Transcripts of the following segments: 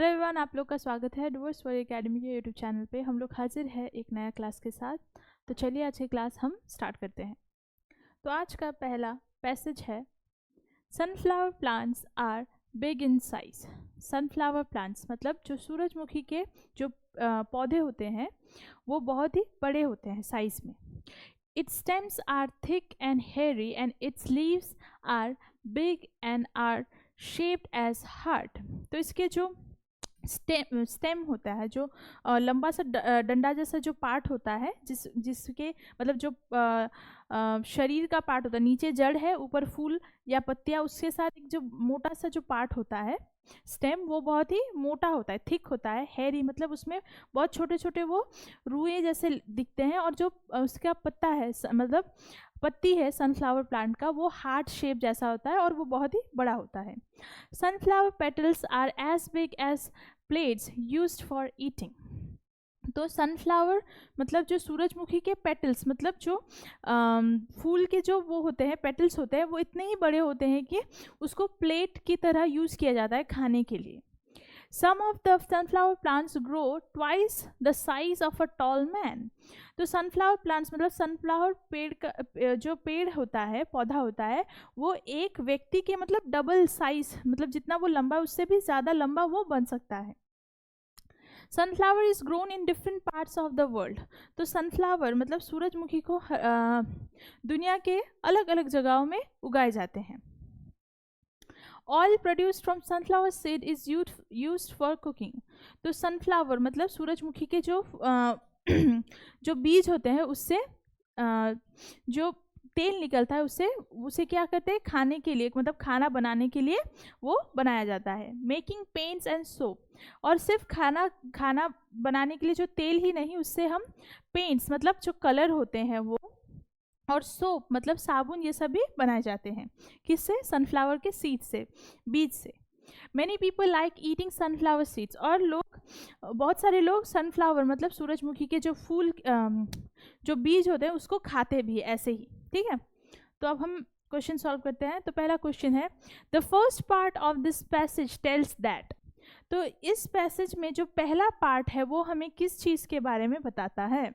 Hello everyone, आप लोग का स्वागत है डिवोर्स फॉर एकेडमी के यूट्यूब चैनल पे। हम लोग हाजिर है एक नया क्लास के साथ। तो चलिए आज की क्लास हम स्टार्ट करते हैं। तो आज का पहला पैसेज है, sunflower plants are big in size. Sunflower plants मतलब जो सूरजमुखी के जो पौधे होते हैं वो बहुत ही बड़े होते हैं साइज में। Its stems are thick and hairy and its leaves are big and are shaped as heart। तो इसके जो स्टेम होता है, जो लंबा सा डंडा जैसा जो पार्ट होता है, जिसके मतलब जो शरीर का पार्ट होता है, नीचे जड़ है, ऊपर फूल या पत्तियां, उसके साथ एक जो मोटा सा जो पार्ट होता है स्टेम, वो बहुत ही मोटा होता है, थिक होता है। हैरी मतलब उसमें बहुत छोटे छोटे वो रुए जैसे दिखते हैं, और जो उसका पत्ता है मतलब पत्ती है सनफ्लावर प्लांट का, वो हार्ट शेप जैसा होता है और वो बहुत ही बड़ा होता है। Sunflower petals are as big as plates used for eating. तो सनफ्लावर मतलब जो सूरजमुखी के पेटल्स मतलब जो फूल के जो वो होते हैं, पेटल्स होते हैं, वो इतने ही बड़े होते हैं कि उसको प्लेट की तरह यूज़ किया जाता है खाने के लिए। Some of the sunflower plants grow twice the size of a tall man। तो सनफ्लावर प्लांट्स मतलब सनफ्लावर पेड़ का जो पेड़ होता है, पौधा होता है, वो एक व्यक्ति के मतलब डबल साइज, मतलब जितना वो लंबा है उससे भी ज़्यादा लंबा वो बन सकता है। Sunflower is grown in different parts of the world. तो सनफ्लावर मतलब सूरजमुखी को दुनिया के अलग अलग जगहों में उगाए जाते हैं। Oil produced from sunflower seed is used for cooking. तो सनफ्लावर मतलब सूरजमुखी के जो जो बीज होते हैं, उससे जो तेल निकलता है, उसे क्या करते हैं, खाने के लिए मतलब खाना बनाने के लिए वो बनाया जाता है। Making paints and soap. और सिर्फ खाना बनाने के लिए जो तेल ही नहीं, उससे हम पेंट्स मतलब जो कलर होते हैं वो, और सोप मतलब साबुन, ये सब भी बनाए जाते हैं। किससे? सनफ्लावर के सीड से, बीज से। Many people like eating sunflower seeds. और बहुत सारे लोग सनफ्लावर मतलब सूरजमुखी के जो फूल जो बीज होते हैं उसको खाते भी ऐसे ही। ठीक है, तो अब हम क्वेश्चन सॉल्व करते हैं। तो पहला क्वेश्चन है, the first part of this passage tells that. तो इस पैसेज में जो पहला पार्ट है वो हमें किस चीज़ के बारे में बताता है?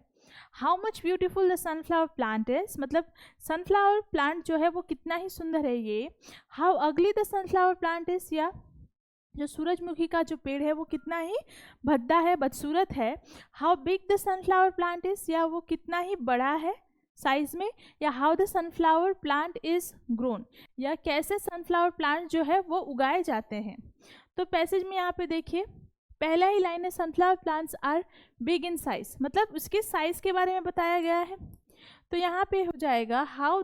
How much beautiful the sunflower plant is, मतलब सनफ्लावर प्लांट जो है वो कितना ही सुंदर है ये। हाउ अगली द सनफ्लावर प्लांट इज, या जो सूरजमुखी का जो पेड़ है वो कितना ही भद्दा है, बदसूरत है। How big the sunflower plant is, या वो कितना ही बड़ा है साइज में। या how the sunflower plant is grown, या कैसे सनफ्लावर प्लांट जो है वो उगाए जाते हैं। तो पैसेज में यहाँ पे देखिए, पहला ही लाइन है, sunflower plants are big in size, मतलब उसके साइज के बारे में बताया गया है। तो यहाँ पे हो जाएगा how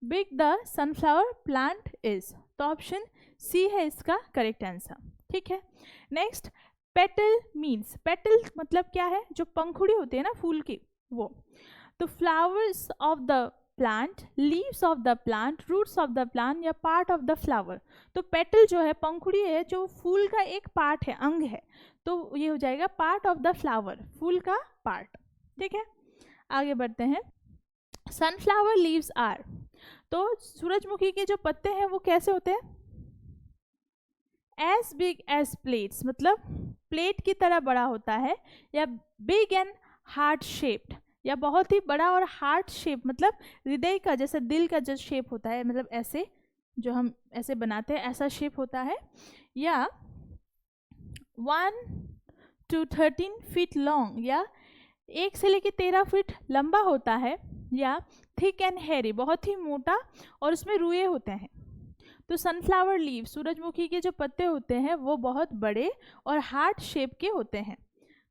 big the sunflower plant is. तो ऑप्शन सी है इसका करेक्ट आंसर। ठीक है, नेक्स्ट, पेटल मीन्स, पेटल मतलब क्या है, जो पंखुड़ी होती है ना फूल की, वो। तो flowers of the plant, leaves of the plant, roots of the plant, या पार्ट ऑफ द फ्लावर। तो पेटल जो है, पंखुड़ी है, जो फूल का एक पार्ट है, अंग है, तो ये हो जाएगा पार्ट ऑफ द फ्लावर, फूल का पार्ट। ठीक है, आगे बढ़ते हैं। सनफ्लावर लीव्स आर, तो सूरजमुखी के जो पत्ते हैं वो कैसे होते हैं? एज बिग एज प्लेट्स, मतलब प्लेट की तरह बड़ा होता है। या बिग एंड हार्ट शेप्ड, या बहुत ही बड़ा और हार्ट शेप मतलब हृदय का जैसे दिल का जो शेप होता है, मतलब ऐसे जो हम ऐसे बनाते हैं ऐसा शेप होता है। या 1 to 13 फीट लॉन्ग, या 1 से लेकर 13 फीट लंबा होता है। या थिक एंड हैरी, बहुत ही मोटा और उसमें रुए होते हैं। तो सनफ्लावर लीव, सूरजमुखी के जो पत्ते होते हैं वो बहुत बड़े और हार्ट शेप के होते हैं।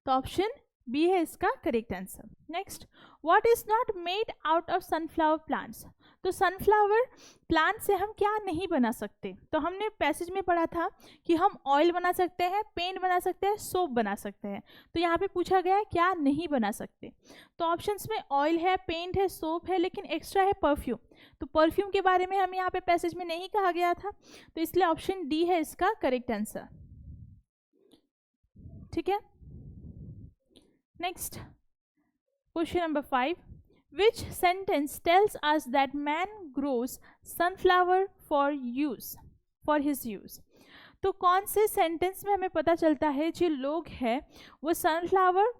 तो ऑप्शन बी है इसका correct answer. Next, what is not made out of sunflower plants. तो सनफ्लावर प्लांट से हम क्या नहीं बना सकते? तो हमने पैसेज में पढ़ा था कि हम ऑयल बना सकते हैं, पेंट बना सकते हैं, सोप बना सकते हैं। तो यहाँ पे पूछा गया है क्या नहीं बना सकते। तो ऑप्शंस में ऑयल है, पेंट है, सोप है, लेकिन एक्स्ट्रा है परफ्यूम। तो परफ्यूम के बारे में हमें यहाँ पे पैसेज में नहीं कहा गया था, तो इसलिए ऑप्शन डी है इसका करेक्ट आंसर। ठीक है, next question number 5, which sentence tells us that man grows sunflower for his use। तो कौन से सेंटेंस में हमें पता चलता है जो लोग हैं वो सनफ्लावर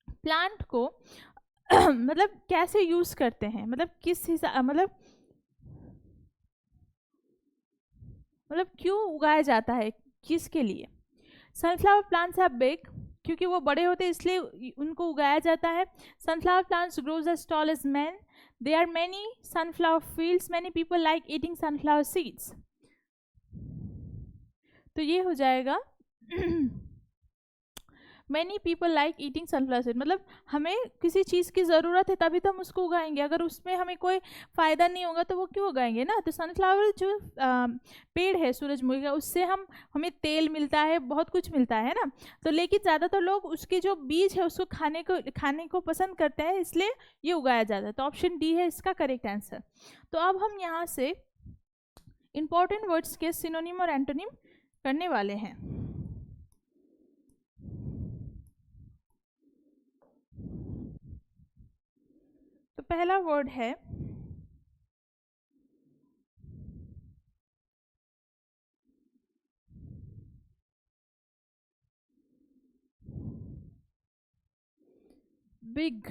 प्लांट को मतलब कैसे यूज करते हैं, मतलब किस हिसाब मतलब क्यों उगाया जाता है, किसके लिए। सनफ्लावर प्लांट्स आर बिग, क्योंकि वो बड़े होते हैं इसलिए उनको उगाया जाता है। Sunflower plants grows as tall as man. There are many sunflower fields, many people like eating sunflower seeds. तो ये हो जाएगा many people like eating sunflower seed, मतलब हमें किसी चीज़ की ज़रूरत है तभी तो हम उसको उगाएंगे, अगर उसमें हमें कोई फ़ायदा नहीं होगा तो वो क्यों उगाएंगे ना। तो सनफ्लावर जो पेड़ है सूरजमुखी का, उससे हमें तेल मिलता है, बहुत कुछ मिलता है ना। तो लेकिन ज़्यादातर लोग उसके जो बीज है उसको खाने को पसंद करते हैं, इसलिए ये उगाया जाता है। तो ऑप्शन डी है इसका करेक्ट आंसर। तो अब हम यहाँ से इंपॉर्टेंट वर्ड्स के सिनोनिम और एंटोनिम करने वाले हैं। तो पहला वर्ड है बिग।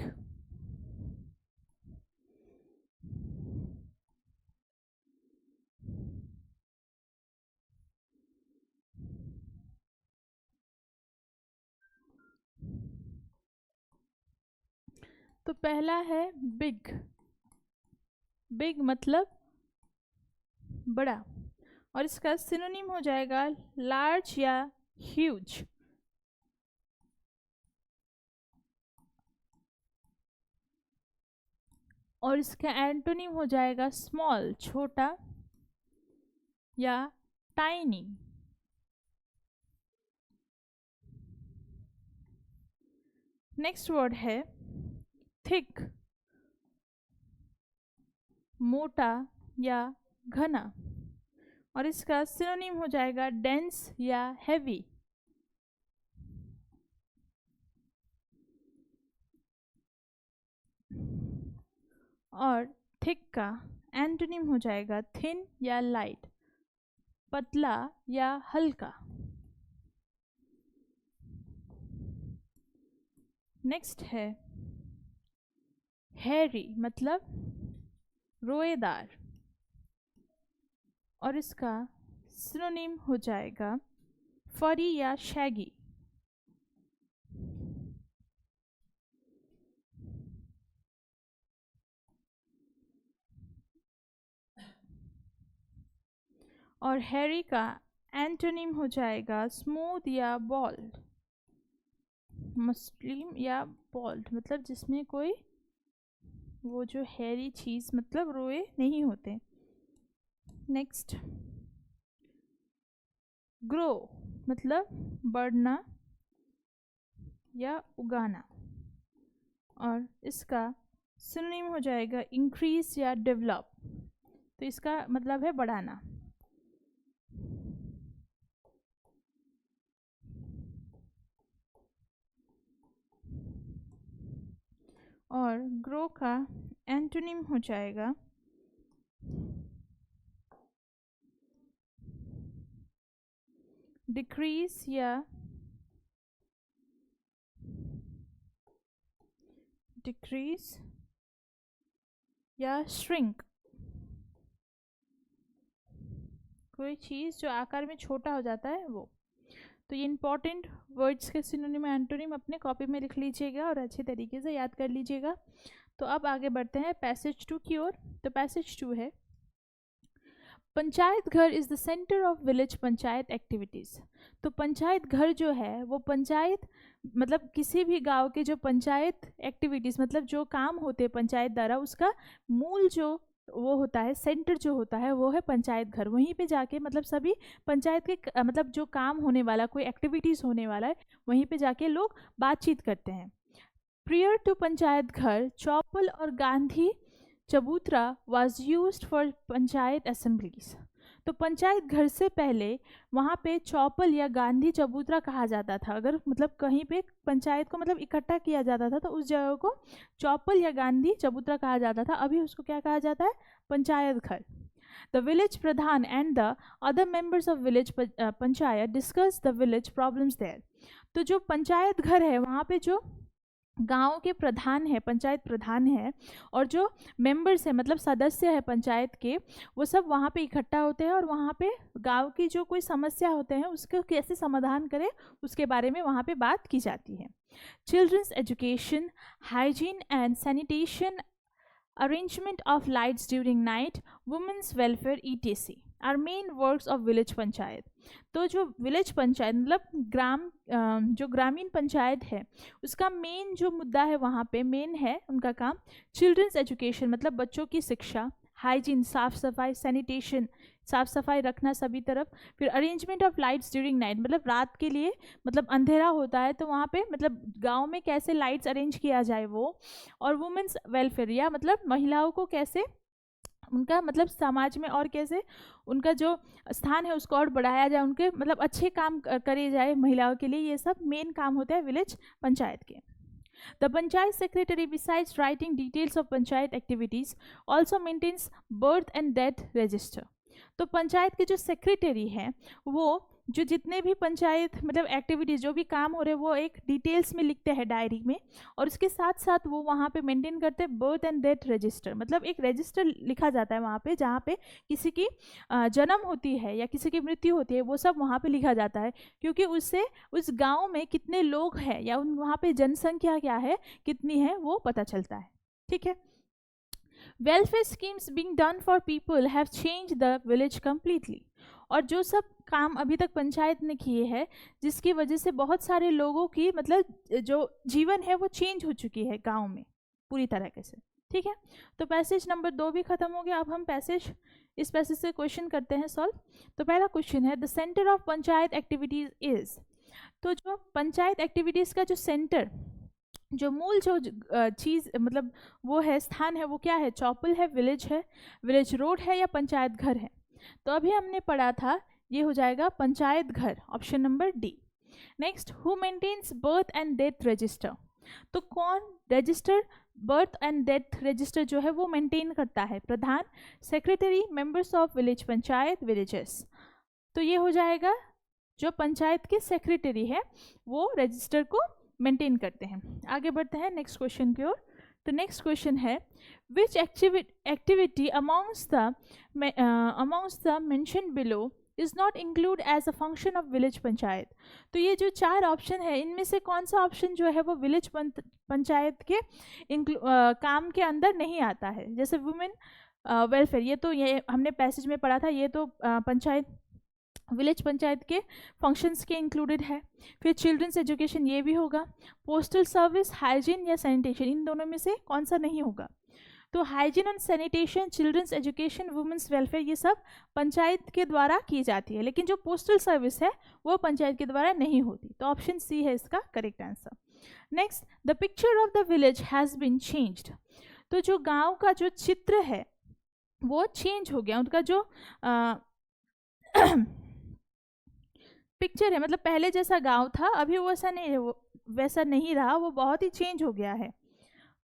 तो पहला है बिग। बिग मतलब बड़ा, और इसका सिनोनिम हो जाएगा लार्ज या ह्यूज। और इसका एंटोनिम हो जाएगा स्मॉल, छोटा या टाइनी। नेक्स्ट वर्ड है थिक, मोटा या घना, और इसका सिनोनिम हो जाएगा डेंस या हैवी। और थिक का एंटोनिम हो जाएगा थिन या लाइट, पतला या हल्का। नेक्स्ट है हैरी, मतलब रोएदार, और इसका सिनोनिम हो जाएगा फरी या शैगी। और हैरी का एंटोनिम हो जाएगा स्मूथ या बॉल्ड। मस्लिम या बॉल्ड मतलब जिसमें कोई वो जो हैरी चीज़ मतलब रोए नहीं होते। नेक्स्ट ग्रो मतलब बढ़ना या उगाना, और इसका सिनोनिम हो जाएगा इंक्रीज या डेवलप। तो इसका मतलब है बढ़ाना। और ग्रो का एंटोनिम हो जाएगा डिक्रीज या श्रिंक। कोई चीज़ जो आकार में छोटा हो जाता है वो। तो ये इंपॉर्टेंट वर्ड्स के सिनोनिम एंटोनिम अपने कॉपी में लिख लीजिएगा और अच्छे तरीके से याद कर लीजिएगा। तो अब आगे बढ़ते हैं पैसेज 2 की ओर। तो पैसेज 2 है पंचायत घर is the centre of village panchayat activities. तो पंचायत घर जो है वो पंचायत मतलब किसी भी गांव के जो पंचायत एक्टिविटीज़ मतलब जो काम होते हैं पंचायत द्वारा, उसका मूल जो वो होता है, सेंटर जो होता है वो है पंचायत घर। वहीं पे जाके मतलब सभी पंचायत के मतलब जो काम होने वाला, कोई एक्टिविटीज़ होने वाला है, वहीं पे जाके लोग बातचीत करते हैं। प्रियर टू पंचायत घर चौपल और गांधी चबूतरा was used for panchayat assemblies. तो पंचायत घर से पहले वहाँ पे चौपल या गांधी चबूतरा कहा जाता था। अगर मतलब कहीं पे पंचायत को मतलब इकट्ठा किया जाता था तो उस जगह को चौपल या गांधी चबूतरा कहा जाता था। अभी उसको क्या कहा जाता है? पंचायत घर। The village pradhan and the other members of village panchayat discuss the village problems there. तो जो पंचायत घर है वहाँ पे जो गांव के प्रधान है, पंचायत प्रधान है, और जो मेंबर्स है मतलब सदस्य है पंचायत के, वो सब वहाँ पे इकट्ठा होते हैं और वहाँ पे गांव की जो कोई समस्या होते हैं उसको कैसे समाधान करें उसके बारे में वहाँ पे बात की जाती है. Children's education, hygiene and sanitation, arrangement of lights during night, women's welfare etc are main works of village panchayat. तो जो विलेज पंचायत मतलब जो ग्रामीण पंचायत है उसका मेन जो मुद्दा है वहाँ पे मेन है उनका काम चिल्ड्रंस एजुकेशन मतलब बच्चों की शिक्षा, हाइजीन साफ सफाई, सैनिटेशन साफ सफाई रखना सभी तरफ, फिर arrangement of lights during night मतलब रात के लिए मतलब अंधेरा होता है तो वहाँ पे मतलब गांव में कैसे लाइट्स अरेंज किया जाए वो, और वुमेन्स वेलफेयर या मतलब महिलाओं को कैसे उनका मतलब समाज में और कैसे उनका जो स्थान है उसको और बढ़ाया जाए, उनके मतलब अच्छे काम करे जाए महिलाओं के लिए, ये सब मेन काम होता है विलेज पंचायत के. The Panchayat Secretary, besides writing details of Panchayat activities, also maintains birth and death register. तो पंचायत के जो सेक्रेटरी हैं वो जो जितने भी पंचायत मतलब एक्टिविटीज़ जो भी काम हो रहे हैं वो एक डिटेल्स में लिखते हैं डायरी में, और उसके साथ साथ वो वहाँ पे मेंटेन करते हैं बर्थ एंड डेथ रजिस्टर मतलब एक रजिस्टर लिखा जाता है वहाँ पे जहाँ पे किसी की जन्म होती है या किसी की मृत्यु होती है वो सब वहाँ पे लिखा जाता है, क्योंकि उससे उस गाँव में कितने लोग हैं या उन वहाँ पे जनसंख्या क्या है कितनी है वो पता चलता है. ठीक है. Welfare schemes being done for people have change the village completely. और जो सब काम अभी तक पंचायत ने किए हैं जिसकी वजह से बहुत सारे लोगों की मतलब जो जीवन है वो चेंज हो चुकी है गांव में पूरी तरीके से. ठीक है. तो पैसेज नंबर 2 भी खत्म हो गया. अब हम इस पैसेज से क्वेश्चन करते हैं सॉल्व. तो पहला क्वेश्चन है the centre of panchayat activities is. तो जो पंचायत एक्टिविटीज का जो सेंटर जो मूल जो चीज़ मतलब वो है स्थान है वो क्या है, चौपल है, विलेज रोड है या पंचायत घर है. तो अभी हमने पढ़ा था ये हो जाएगा पंचायत घर, option number D. Next, who maintains birth and death register. तो कौन register birth and death register जो है वो मेंटेन करता है, प्रधान, secretary, members of village panchayat, villages. तो ये हो जाएगा जो पंचायत के सेक्रेटरी है वो रजिस्टर को मेंटेन करते हैं. आगे बढ़ते हैं नेक्स्ट क्वेश्चन की ओर. तो नेक्स्ट क्वेश्चन है which activity amongst the mention below is not include as a function of village panchayat. तो ये जो 4 ऑप्शन है इनमें से कौन सा ऑप्शन जो है वो विलेज पंचायत के काम के अंदर नहीं आता है. जैसे वुमेन वेलफेयर ये तो ये हमने पैसेज में पढ़ा था, ये तो विलेज पंचायत के फंक्शंस के इंक्लूडेड है. फिर चिल्ड्रंस एजुकेशन ये भी होगा. पोस्टल सर्विस, हाइजीन या सैनिटेशन इन दोनों में से कौन सा नहीं होगा. तो hygiene and sanitation, children's education, women's welfare ये सब पंचायत के द्वारा की जाती है, लेकिन जो पोस्टल सर्विस है वो पंचायत के द्वारा नहीं होती. तो ऑप्शन सी है इसका correct answer. Next, the picture of the village has been changed. तो जो गाँव का जो चित्र है वो चेंज हो गया, उनका जो पिक्चर है मतलब पहले जैसा गांव था अभी वैसा नहीं रहा, वो बहुत ही चेंज हो गया है.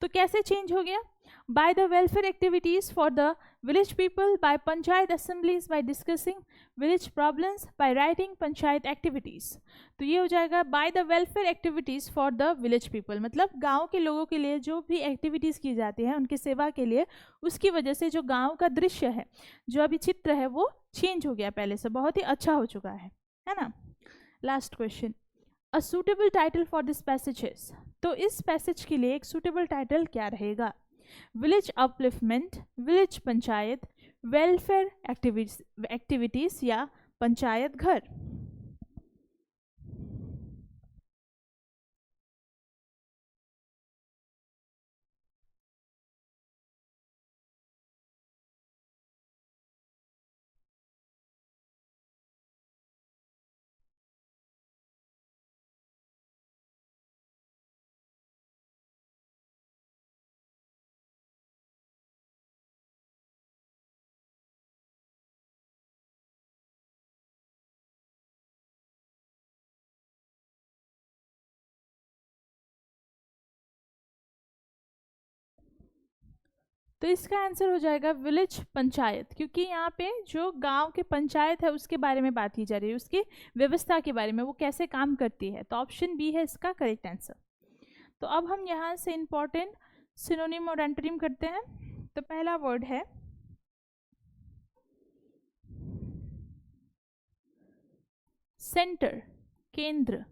तो कैसे चेंज हो गया? By the welfare activities for the village people, by panchayat assemblies, by discussing village problems, by writing panchayat activities. तो ये हो जाएगा by the welfare activities for the village people मतलब गांव के लोगों के लिए जो भी एक्टिविटीज़ की जाती है उनकी सेवा के लिए, उसकी वजह से जो गाँव का दृश्य है जो अभी चित्र है वो चेंज हो गया, पहले से बहुत ही अच्छा हो चुका है ना. Last question, a suitable title for this passages. तो इस पैसेज के लिए एक सूटेबल टाइटल क्या रहेगा? Village upliftment, village panchayat, welfare activities या पंचायत घर. तो इसका आंसर हो जाएगा विलेज पंचायत, क्योंकि यहाँ पे जो गांव के पंचायत है उसके बारे में बात की जा रही है, उसकी व्यवस्था के बारे में, वो कैसे काम करती है। तो ऑप्शन बी है इसका करेक्ट आंसर। तो अब हम यहाँ से इंपॉर्टेंट सिनोनिम और एंटोनिम करते हैं। तो पहला वर्ड है सेंटर, केंद्र,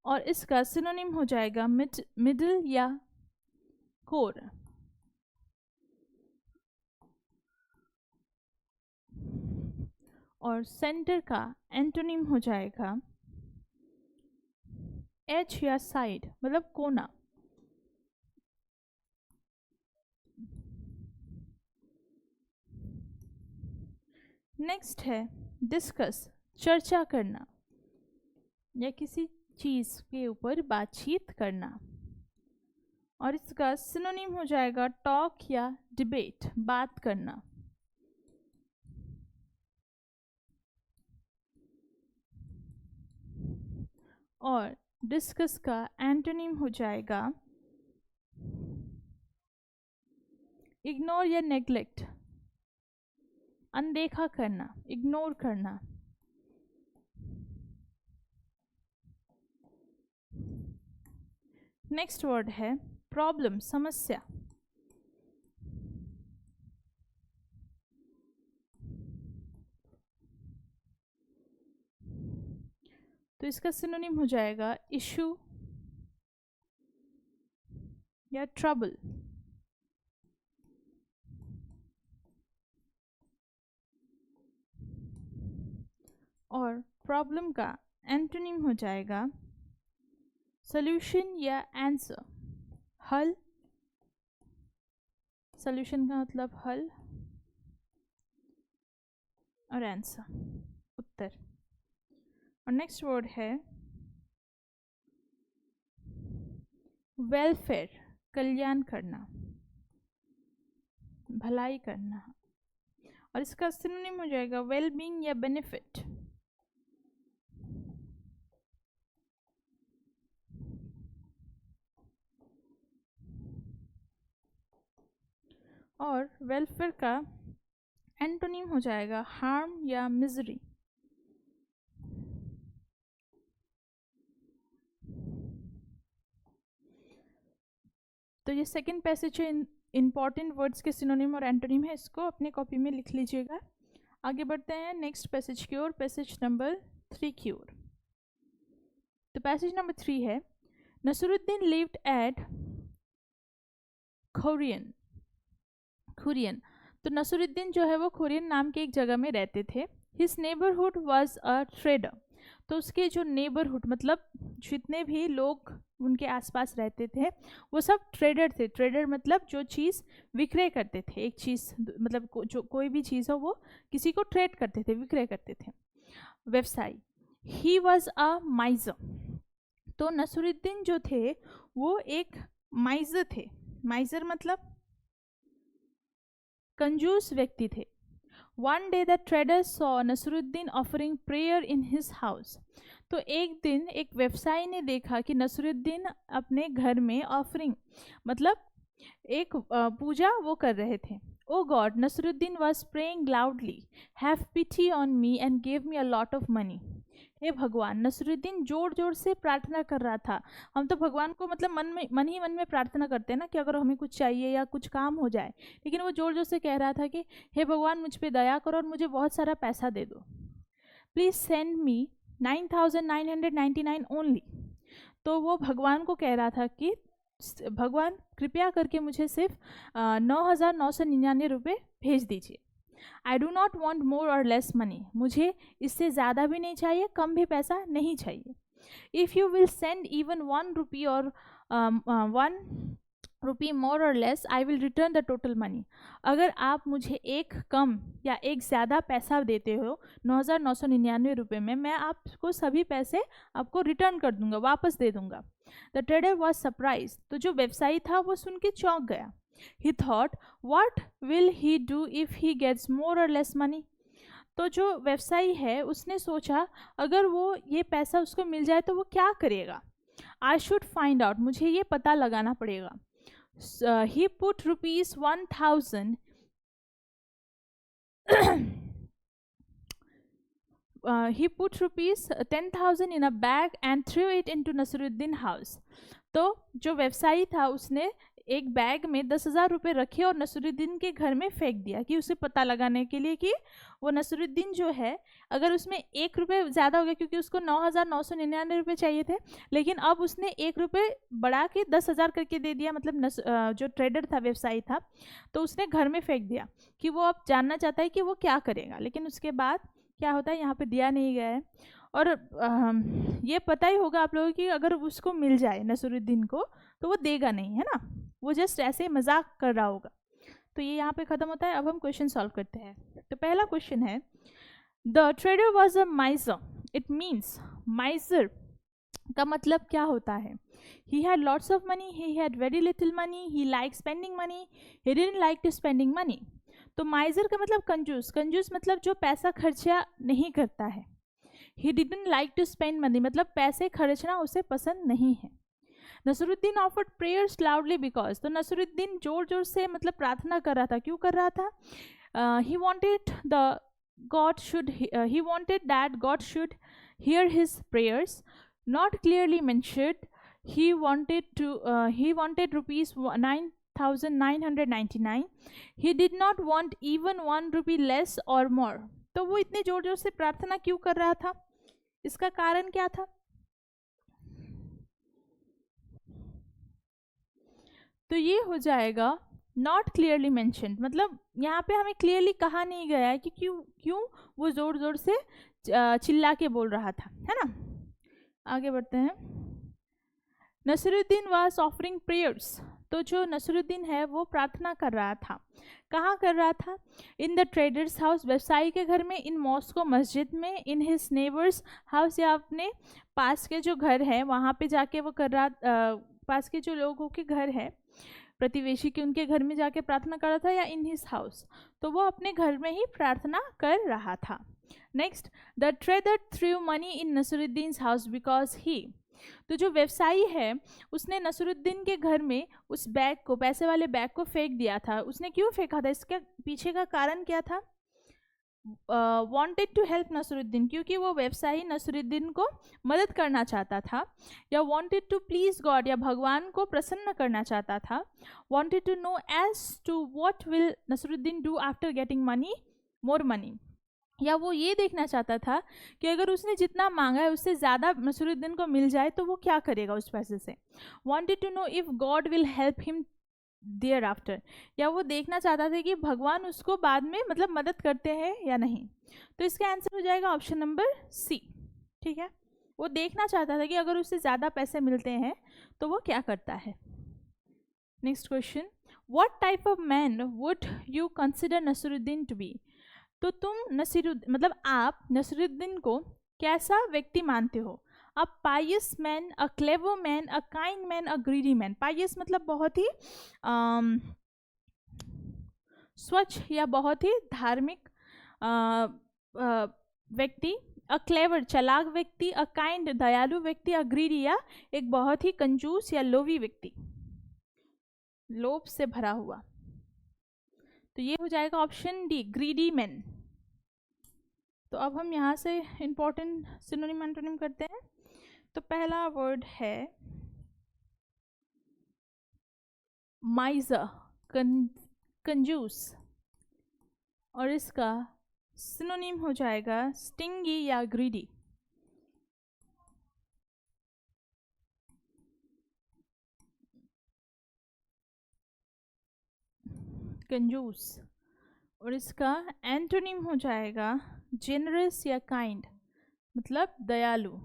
और इसका सिनोनिम हो जाएगा मिडिल या कोर। और सेंटर का एंटोनिम हो जाएगा एज या साइड, मतलब कोना। नेक्स्ट है डिस्कस, चर्चा करना या किसी चीज के ऊपर बातचीत करना, और इसका सिनोनिम हो जाएगा टॉक या डिबेट, बात करना। और डिस्कस का एंटोनिम हो जाएगा इग्नोर या नेग्लेक्ट, अनदेखा करना, इग्नोर करना। नेक्स्ट वर्ड है प्रॉब्लम, समस्या। तो इसका सिनोनिम हो जाएगा इशू या ट्रबल। और प्रॉब्लम का एंटोनिम हो जाएगा सॉल्यूशन या आंसर, हल। सॉल्यूशन का मतलब हल और आंसर उत्तर। और नेक्स्ट वर्ड है वेलफेयर, कल्याण करना, भलाई करना, और इसका सिनोनिम हो जाएगा वेलबींग या बेनिफिट। और वेलफेयर का एंटोनिम हो जाएगा हार्म या मिजरी। तो ये सेकंड पैसेज है, इंपॉर्टेंट वर्ड्स के सिनोनिम और एंटोनिम है, इसको अपने कॉपी में लिख लीजिएगा। आगे बढ़ते हैं नेक्स्ट पैसेज की ओर, पैसेज नंबर 3 की ओर। तो पैसेज नंबर 3 है नसरुद्दीन लिव्ड एट खुरियन। तो नसरुद्दीन जो है वो खुरियन नाम के एक जगह में रहते थे। His neighbourhood was a trader. तो उसके जो नेबरहुड मतलब जितने भी लोग उनके आसपास रहते थे वो सब ट्रेडर थे। ट्रेडर मतलब जो चीज़ विक्रय करते थे, एक चीज़ मतलब जो कोई भी चीज़ हो वो किसी को ट्रेड करते थे, विक्रय करते थे, व्यवसायी। He was a माइजर। तो नसरुद्दीन जो थे वो एक माइजर थे। माइजर मतलब कंजूस व्यक्ति थे। One day the trader saw Nasruddin offering prayer in his house. तो एक दिन एक व्यवसायी ने देखा कि नसरुद्दीन अपने घर में ऑफरिंग मतलब एक पूजा वो कर रहे थे। O god, Nasruddin was praying loudly, have pity on me and give me a lot of money. हे भगवान, नसरुद्दीन जोर जोर से प्रार्थना कर रहा था। हम तो भगवान को मतलब मन ही मन में प्रार्थना करते हैं ना कि अगर हमें कुछ चाहिए या कुछ काम हो जाए, लेकिन वो जोर जोर से कह रहा था कि हे भगवान मुझ पे दया करो और मुझे बहुत सारा पैसा दे दो, प्लीज़ सेंड मी 9,999 ओनली। तो वो भगवान को कह रहा था कि भगवान कृपया करके मुझे सिर्फ 9,999 रुपये भेज दीजिए। I do not want more और लेस मनी। मुझे इससे ज़्यादा भी नहीं चाहिए, कम भी पैसा नहीं चाहिए। If you will send even 1 रुपी और 1 रुपी मोर और less, I will return the total money. अगर आप मुझे एक कम या एक ज़्यादा पैसा देते हो 9,999 रुपये में, मैं आपको सभी पैसे आपको रिटर्न कर दूंगा, वापस दे दूंगा। The trader was surprise. तो जो व्यवसायी था वो सुन के चौंक गया। He thought, what will he do if he gets more or less money? तो जो व्यवसायी है उसने सोचा अगर वो ये पैसा उसको मिल जाए तो वो क्या करेगा। I should find out, मुझे ये पता लगाना पड़ेगा। He put rupees 1000 he put rupees 10,000 in a bag and threw it into Nasiruddin house. तो जो व्यवसायी था उसने एक बैग में 10,000 रुपये रखे और नसरुद्दीन के घर में फेंक दिया कि उसे पता लगाने के लिए कि वो नसरुद्दीन जो है, अगर उसमें 1 रुपये ज़्यादा हो गया क्योंकि उसको 9,999 रुपये चाहिए थे, लेकिन अब उसने 1 रुपये बढ़ा के 10,000 करके दे दिया, मतलब जो ट्रेडर था, व्यवसायी था, तो उसने घर में फेंक दिया कि वो अब जानना चाहता है कि वो क्या करेगा। लेकिन उसके बाद क्या होता है, यहाँ पे दिया नहीं गया है। और ये पता ही होगा आप लोगों की, अगर उसको मिल जाए नसरुद्दीन को तो वो देगा नहीं, है ना, वो जस्ट ऐसे मजाक कर रहा होगा। तो ये यहाँ पे ख़त्म होता है। अब हम क्वेश्चन सॉल्व करते हैं। तो पहला क्वेश्चन है, the trader was a miser. It means miser का मतलब क्या होता है? He had lots of money, he had very little money, he like spending money, he didn't like to spending money. तो माइजर का मतलब कंजूस। कंजूस मतलब जो पैसा खर्चा नहीं करता है। He didn't like to spend money मतलब पैसे खर्चना उसे पसंद नहीं है। Nasruddin offered prayers loudly because, तो नसरुद्दीन जोर जोर से मतलब प्रार्थना कर रहा था। क्यों कर रहा था? He wanted the God should he wanted that God should hear his prayers. Not clearly mentioned. He wanted rupees 9,999. He did not want even 1 rupee less or more. तो वो इतने जोर जोर से प्रार्थना क्यों कर रहा था? इसका कारण क्या था? तो ये हो जाएगा नॉट क्लियरली मैंशनड, मतलब यहाँ पे हमें क्लियरली कहा नहीं गया है कि क्यों क्यों वो जोर जोर से चिल्ला के बोल रहा था, है ना। आगे बढ़ते हैं। नसरुद्दीन वाज ऑफरिंग प्रेयर्स, तो जो नसरुद्दीन है वो प्रार्थना कर रहा था। कहाँ कर रहा था? इन द ट्रेडर्स हाउस, व्यवसायी के घर में, इन मॉस्को मस्जिद में, इन हिज नेबर्स हाउस या अपने पास के जो घर है वहाँ पे जाके वो कर रहा, पास के जो लोगों के घर है प्रतिवेशी के, उनके घर में जाके प्रार्थना कर रहा था, या इन हिज हाउस, तो वो अपने घर में ही प्रार्थना कर रहा था। Next, the trader threw money in Nasruddin house because he, तो जो व्यवसायी है उसने नसरुद्दीन के घर में उस बैग को, पैसे वाले बैग को फेंक दिया था। उसने क्यों फेंका था? इसके पीछे का कारण क्या था? वांटेड टू हेल्प नसरुद्दीन, क्योंकि वो व्यवसायी नसरुद्दीन को मदद करना चाहता था, या वांटेड टू प्लीज गॉड, या भगवान को प्रसन्न करना चाहता था। Wanted to know as to what will Nasruddin do after getting money, more money, या वो ये देखना चाहता था कि अगर उसने जितना मांगा है उससे ज़्यादा नसरुद्दीन को मिल जाए तो वो क्या करेगा उस पैसे से। Wanted to know if God will help him thereafter, या वो देखना चाहता था कि भगवान उसको बाद में मतलब मदद करते हैं या नहीं। तो इसका आंसर हो जाएगा ऑप्शन नंबर सी। ठीक है, वो देखना चाहता था कि अगर उससे ज़्यादा पैसे मिलते हैं तो वो क्या करता है। Next question, what type of man would you consider Nasruddin to be, तो तुम नसीरुद्दीन मतलब आप नसरुद्दीन को कैसा व्यक्ति मानते हो? A pious man, a clever man, a kind man, a greedy man. Pious मतलब बहुत ही स्वच्छ या बहुत ही धार्मिक व्यक्ति, अ क्लेवर चालाक व्यक्ति, अ काइंड दयालु व्यक्ति, अ ग्रीडी या एक बहुत ही कंजूस या लोभी व्यक्ति, लोभ से भरा हुआ। तो ये हो जाएगा ऑप्शन डी, ग्रीडी मैन। तो अब हम यहाँ से इंपॉर्टेंट सिनोनिम एंटोनिम करते हैं। तो पहला वर्ड है माइजर, कंजूस, और इसका सिनोनिम हो जाएगा स्टिंगी या ग्रीडी। कंजूस, और इसका एंटोनिम हो जाएगा जेनरस या काइंड, मतलब दयालु।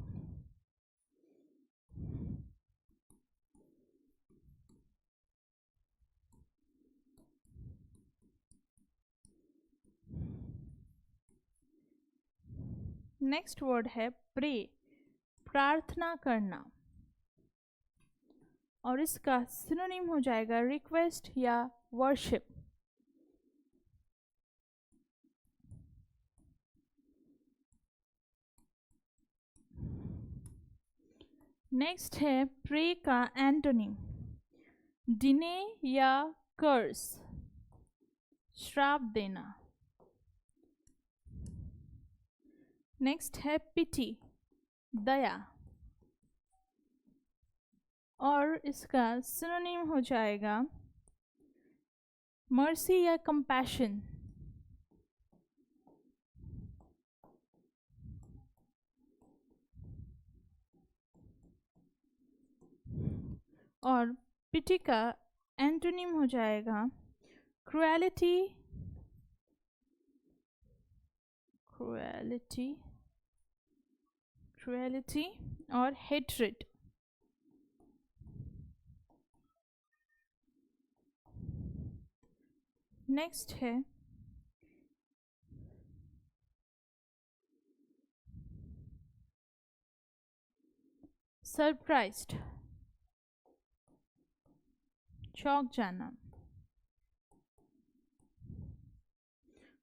नेक्स्ट वर्ड है प्रे, प्रार्थना करना, और इसका सिनोनिम हो जाएगा रिक्वेस्ट या वर्शिप। नेक्स्ट है प्रे का एंटोनिम डिने या कर्स, श्राप देना। नेक्स्ट है पिटी, दया, और इसका सिनोनिम हो जाएगा मर्सी या कंपैशन। और पिटी का एंटोनिम हो जाएगा क्रुएलिटी, क्रुएलिटी और हेट्रेड। नेक्स्ट है सरप्राइज्ड, चौंक जाना,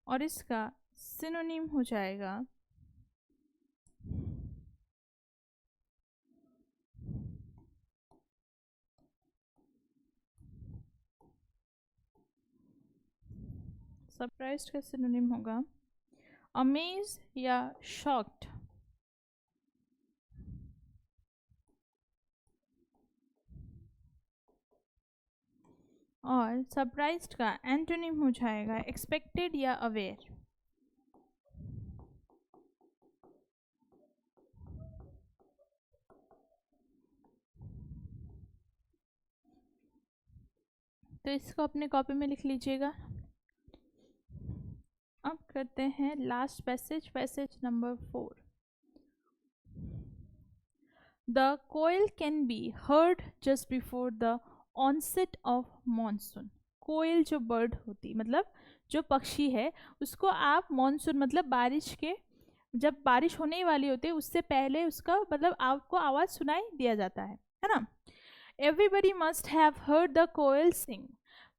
और इसका सिनोनिम हो जाएगा सरप्राइज्ड का सिनोनिम होगा अमेज या शॉक्ड। और सरप्राइज्ड का एंटोनिम हो जाएगा एक्सपेक्टेड या अवेयर। तो इसको अपने कॉपी में लिख लीजिएगा। अब करते हैं last passage, passage number 4। The koel can be heard just before the onset of monsoon. कोयल जो बर्ड होती, मतलब जो पक्षी है, उसको आप मॉनसून मतलब बारिश के, जब बारिश होने वाली होती है उससे पहले उसका मतलब आपको आवाज़ सुनाई दिया जाता है ना। Everybody must have heard the koel sing.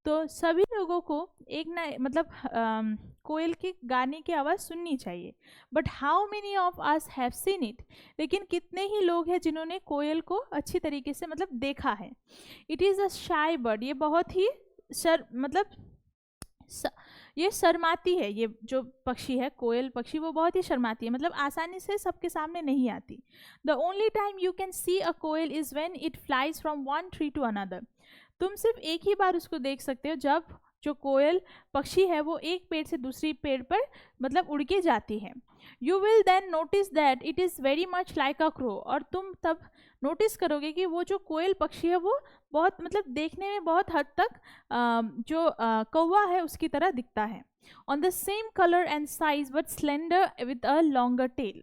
तो सभी लोगों को एक ना मतलब कोयल के गाने की आवाज़ सुननी चाहिए। But how many of us have seen it. लेकिन कितने ही लोग हैं जिन्होंने कोयल को अच्छी तरीके से मतलब देखा है। It is a shy bird. ये बहुत ही ये शर्माती है। ये जो पक्षी है, कोयल पक्षी, वो बहुत ही शर्माती है, मतलब आसानी से सबके सामने नहीं आती। The only time you can see a koel is when it flies from one tree to another. तुम सिर्फ एक ही बार उसको देख सकते हो जब जो कोयल पक्षी है वो एक पेड़ से दूसरी पेड़ पर मतलब उड़ के जाती है। You will then notice that it is very much like a crow. और तुम तब नोटिस करोगे कि वो जो कोयल पक्षी है वो बहुत मतलब देखने में बहुत हद तक जो कौवा है उसकी तरह दिखता है। On the same colour and size but slender with a longer tail.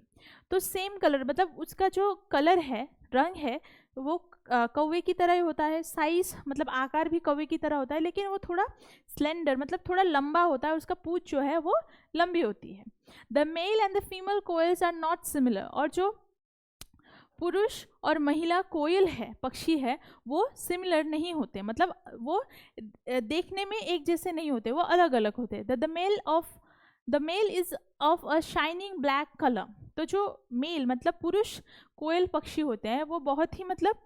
तो सेम कलर मतलब उसका जो कलर है, रंग है, वो कौवे की तरह ही होता है। साइज मतलब आकार भी कौवे की तरह होता है, लेकिन वो थोड़ा स्लेंडर मतलब थोड़ा लंबा होता है। उसका पूंछ जो है वो लंबी होती है। The male and the female koels are not similar. और जो पुरुष और महिला कोयल है, पक्षी है, वो सिमिलर नहीं होते, मतलब वो देखने में एक जैसे नहीं होते, वो अलग अलग होते। The male is of a shining black colour. तो जो मेल मतलब पुरुष कोयल पक्षी होते हैं वो बहुत ही मतलब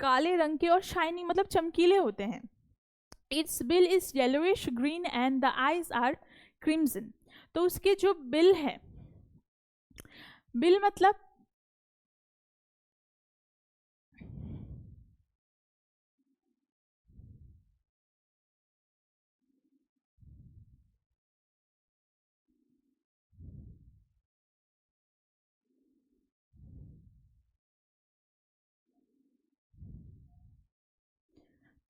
काले रंग के और शाइनिंग मतलब चमकीले होते हैं। Its bill is yellowish green and the eyes are crimson. तो उसके जो बिल है, बिल मतलब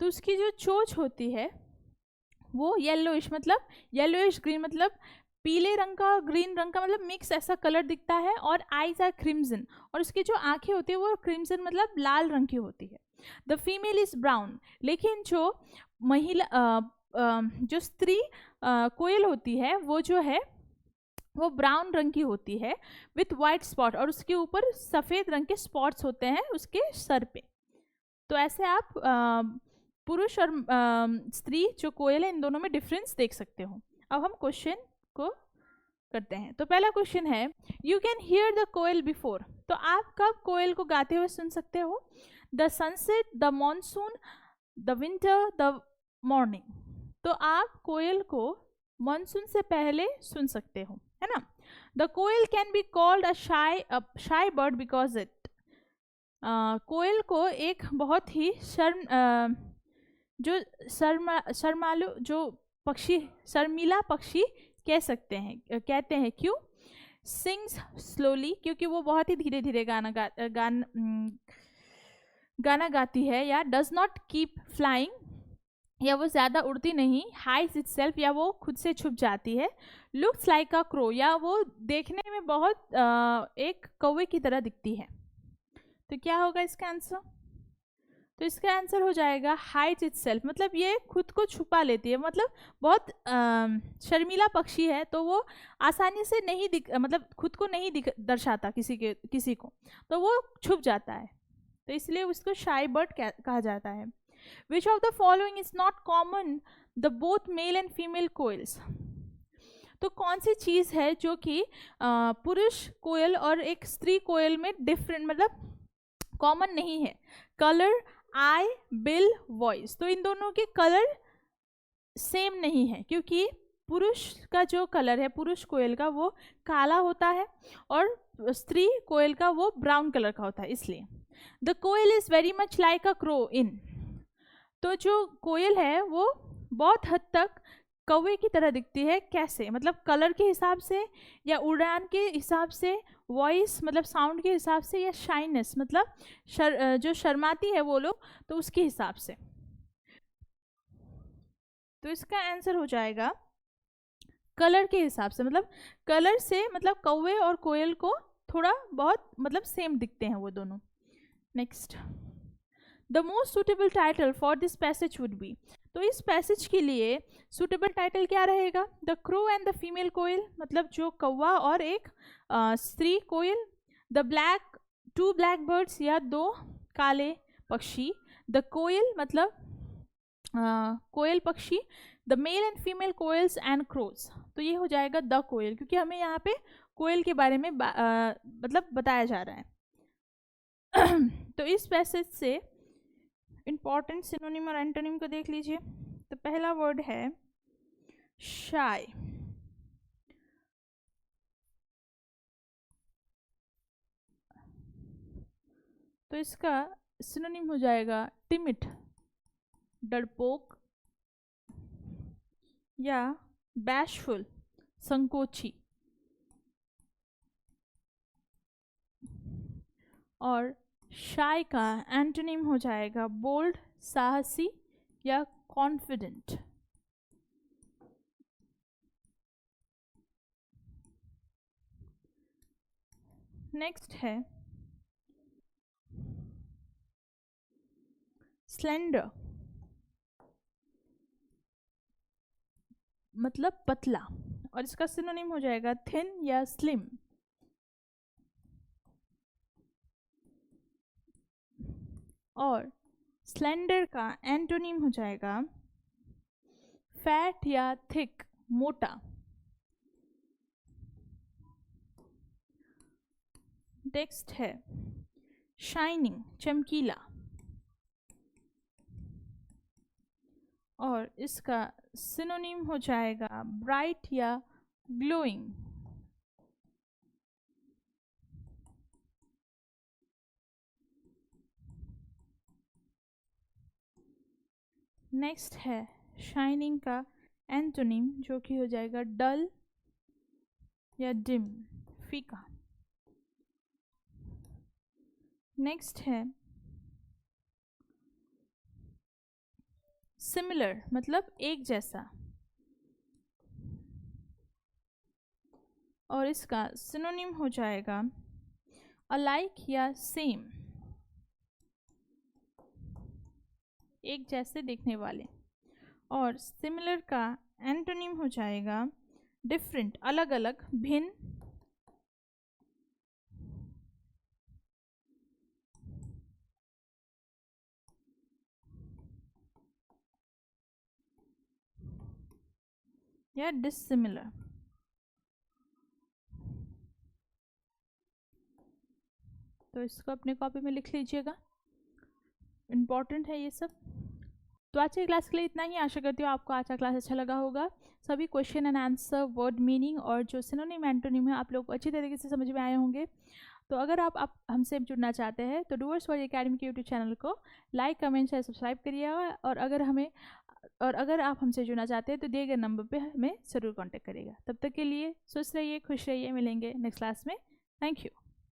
तो उसकी जो चोंच होती है वो येलोइश मतलब येलोइश ग्रीन मतलब पीले रंग का ग्रीन रंग का मतलब मिक्स ऐसा कलर दिखता है। और आईज आर क्रिम्सन। और उसकी जो आंखें होती है वो क्रिम्सन मतलब लाल रंग की होती है। The female is brown. लेकिन जो महिला जो स्त्री कोयल होती है वो जो है वो ब्राउन रंग की होती है विथ वाइट स्पॉट। और उसके ऊपर सफ़ेद रंग के स्पॉट्स होते हैं उसके सर पे। तो ऐसे आप पुरुष और स्त्री जो कोयल है इन दोनों में डिफरेंस देख सकते हो। अब हम क्वेश्चन को करते हैं। तो पहला क्वेश्चन है, you can hear the koel before. तो आप कब कोयल को गाते हुए सुन सकते हो? The sunset, the monsoon, the winter the morning. तो आप कोयल को मानसून से पहले सुन सकते हो, है ना। The koel can be called a shy bird because it, कोयल को एक बहुत ही जो शर्मालू जो पक्षी, शर्मीला पक्षी कह सकते हैं, कहते हैं। क्यों? सिंग्स स्लोली, क्योंकि वो बहुत ही धीरे धीरे गाना गाती है। या डज नॉट कीप फ्लाइंग, या वो ज़्यादा उड़ती नहीं। हाइड्स इटसेल्फ, या वो खुद से छुप जाती है। लुक्स लाइक अ क्रो, या वो देखने में बहुत एक कौवे की तरह दिखती है। तो क्या होगा इसका आंसर? तो इसका आंसर हो जाएगा हाइड्स इटसेल्फ, मतलब ये खुद को छुपा लेती है, मतलब बहुत शर्मीला पक्षी है, तो वो आसानी से नहीं मतलब खुद को नहीं दर्शाता किसी को, तो वो छुप जाता है, तो इसलिए उसको शाई बर्ड कहा जाता है। Which of the following is not common the both male and female coils. तो कौन सी चीज़ है जो कि पुरुष कोयल और एक स्त्री कोयल में डिफरेंट, मतलब कॉमन नहीं है? कलर, आई, बिल, वॉइस। तो इन दोनों के कलर सेम नहीं है, क्योंकि पुरुष का जो कलर है, पुरुष कोयल का, वो काला होता है और स्त्री कोयल का वो ब्राउन कलर का होता है, इसलिए। The koel is very much like a crow in, तो जो कोयल है वो बहुत हद तक कौवे की तरह दिखती है। कैसे? मतलब कलर के हिसाब से, या उड़ान के हिसाब से, वॉइस मतलब साउंड के हिसाब से, या शाइनेस मतलब जो शर्माती है वो लोग, तो उसके हिसाब से। तो इसका आंसर हो जाएगा कलर के हिसाब से, मतलब कलर से, मतलब कौवे और कोयल को थोड़ा बहुत मतलब सेम दिखते हैं वो दोनों। Next, the most suitable title for this passage would be. तो इस पैसेज के लिए सुटेबल टाइटल क्या रहेगा? The crow and the female koel, मतलब जो कौवा और एक स्त्री कोयल। द टू ब्लैक बर्ड्स, या दो काले पक्षी। द कोयल मतलब कोयल पक्षी। The male and female koels and crows. तो ये हो जाएगा द कोयल, क्योंकि हमें यहाँ पे कोयल के बारे में मतलब बताया जा रहा है। तो इस पैसेज से इंपॉर्टेंट सिनोनिम और एंटोनिम को देख लीजिए। तो पहला वर्ड है शाय, तो इसका सिनोनिम हो जाएगा टिमिड, डरपोक, या बैशफुल, संकोची। और शाय का एंटोनिम हो जाएगा बोल्ड, साहसी, या कॉन्फिडेंट। नेक्स्ट है स्लेंडर, मतलब पतला, और इसका सिनोनिम हो जाएगा थिन या स्लिम। और स्लेंडर का एंटोनिम हो जाएगा फैट या थिक, मोटा। नेक्स्ट है शाइनिंग, चमकीला, और इसका सिनोनिम हो जाएगा ब्राइट या ग्लोइंग। नेक्स्ट है शाइनिंग का एंटोनिम, जो कि हो जाएगा डल या डिम, फीका। नेक्स्ट है सिमिलर, मतलब एक जैसा, और इसका सिनोनिम हो जाएगा अलाइक या सेम, एक जैसे दिखने वाले। और सिमिलर का एंटोनिम हो जाएगा डिफरेंट, अलग अलग, भिन्न। या डिसिमिलर। तो इसको अपने कॉपी में लिख लीजिएगा, इम्पॉर्टेंट है ये सब। तो आज की क्लास के लिए इतना ही। आशा करती हूँ आपको आज का क्लास अच्छा लगा होगा। सभी question and answer, word meaning और जो सिनोनिम एंटोनिम है आप लोग को अच्छी तरीके से समझ में आए होंगे। तो अगर आप हमसे जुड़ना चाहते हैं तो डूअर्स वर्ल्ड एकेडमी के यूट्यूब चैनल को लाइक, कमेंट, शेयर, सब्सक्राइब करिएगा। और अगर आप हमसे जुड़ना चाहते हैं तो दिए गए नंबर पे हमें ज़रूर कांटेक्ट करिएगा। तब तक के लिए स्वस्थ रहिए, खुश रहिए। मिलेंगे नेक्स्ट क्लास में। Thank you.